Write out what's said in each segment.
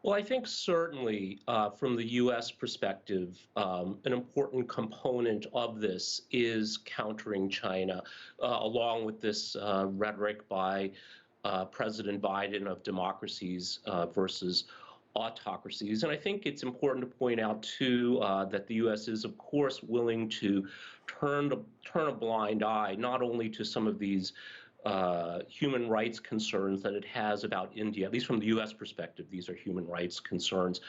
Well, I think certainly from the U.S. perspective, an important component of this is countering China, along with this rhetoric by President Biden of democracies versus autocracies. And I think it's important to point out, too, that the U.S. is, of course, willing to turn a blind eye not only to some of these human rights concerns that it has about India, at least from the U.S. perspective, these are human rights concerns,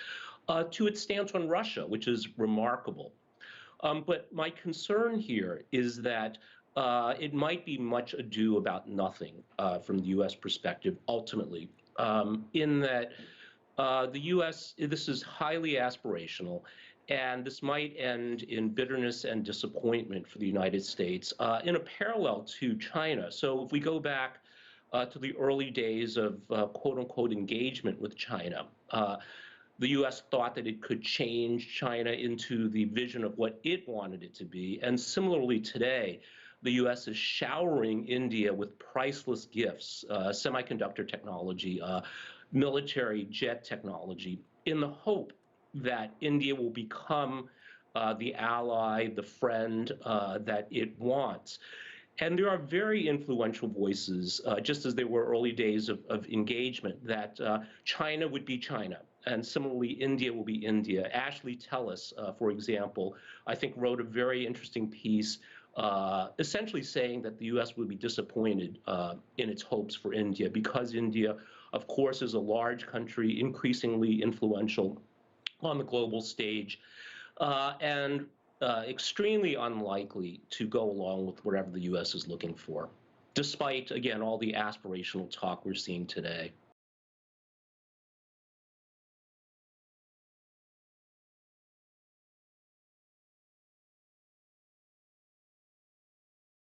to its stance on Russia, which is remarkable. But my concern here is that it might be much ado about nothing from the U.S. perspective, ultimately, in that the U.S., this is highly aspirational, and this might end in bitterness and disappointment for the United States in a parallel to China. So if we go back to the early days of quote-unquote engagement with China, the U.S. thought that it could change China into the vision of what it wanted it to be. And similarly today, the U.S. is showering India with priceless gifts, semiconductor technology, military jet technology, in the hope that India will become the ally, the friend that it wants. And there are very influential voices, just as there were early days of engagement, that China would be China, and similarly, India will be India. Ashley Tellis, for example, I think wrote a very interesting piece essentially saying that the U.S. would be disappointed in its hopes for India because India, of course, is a large country, increasingly influential on the global stage, and extremely unlikely to go along with whatever the U.S. is looking for, despite, again, all the aspirational talk we're seeing today.